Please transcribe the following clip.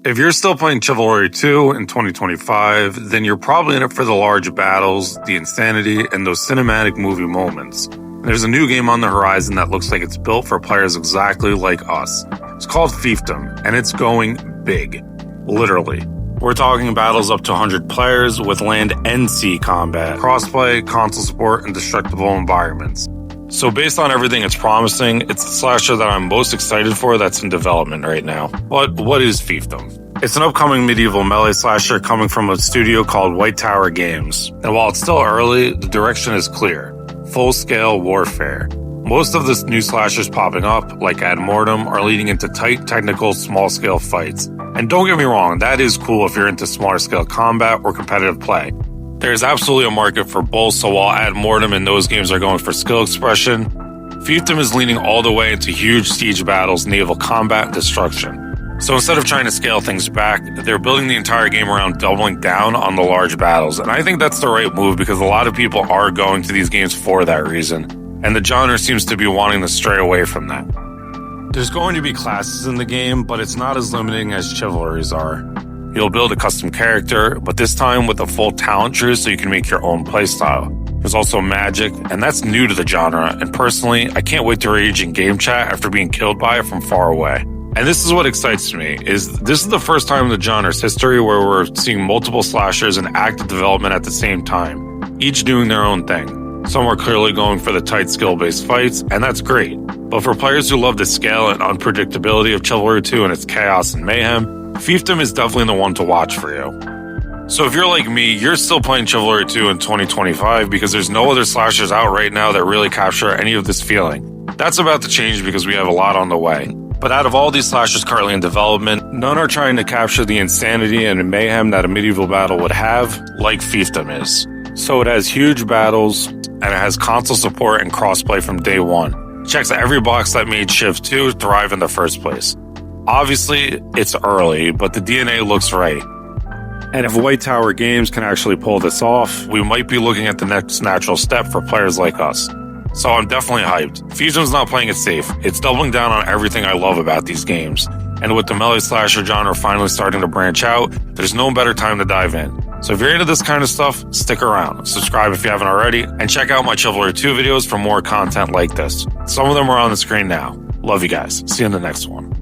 If you're still playing Chivalry 2 in 2025, then you're probably in it for the large battles, the insanity, and those cinematic movie moments. There's a new game on the horizon that looks like it's built for players exactly like us. It's called Fiefdom, and it's going big. Literally. We're talking battles up to 100 players with land and sea combat, crossplay, console support, and destructible environments. So based on everything it's promising, it's the slasher that I'm most excited for that's in development right now. But what is Fiefdom? It's an upcoming medieval melee slasher coming from a studio called White Tower Games. And while it's still early, the direction is clear. Full-scale warfare. Most of the new slashers popping up, like Ad Mortem, are leading into tight, technical, small-scale fights. And don't get me wrong, that is cool if you're into smaller-scale combat or competitive play. There's absolutely a market for both, so while Ad Mortem and those games are going for skill expression, Fiefdom is leaning all the way into huge siege battles, naval combat, and destruction. So instead of trying to scale things back, they're building the entire game around doubling down on the large battles. And I think that's the right move because a lot of people are going to these games for that reason. And the genre seems to be wanting to stray away from that. There's going to be classes in the game, but it's not as limiting as Chivalries are. You'll build a custom character, but this time with a full talent tree so you can make your own playstyle. There's also magic, and that's new to the genre, and personally, I can't wait to rage in game chat after being killed by it from far away. And this is what excites me, is this is the first time in the genre's history where we're seeing multiple slashers in active development at the same time, each doing their own thing. Some are clearly going for the tight skill-based fights, and that's great. But for players who love the scale and unpredictability of Chivalry 2 and its chaos and mayhem, Fiefdom is definitely the one to watch for you. So if you're like me, you're still playing Chivalry 2 in 2025 because there's no other slashers out right now that really capture any of this feeling. That's about to change because we have a lot on the way. But out of all these slashers currently in development, none are trying to capture the insanity and mayhem that a medieval battle would have, like Fiefdom is. So it has huge battles, and it has console support and crossplay from day one. It checks every box that made Civ 2 thrive in the first place. Obviously, it's early, but the DNA looks right. And if White Tower Games can actually pull this off, we might be looking at the next natural step for players like us. So I'm definitely hyped. Fiefdom's not playing it safe. It's doubling down on everything I love about these games. And with the melee slasher genre finally starting to branch out, there's no better time to dive in. So if you're into this kind of stuff, stick around, subscribe if you haven't already, and check out my Chivalry 2 videos for more content like this. Some of them are on the screen now. Love you guys. See you in the next one.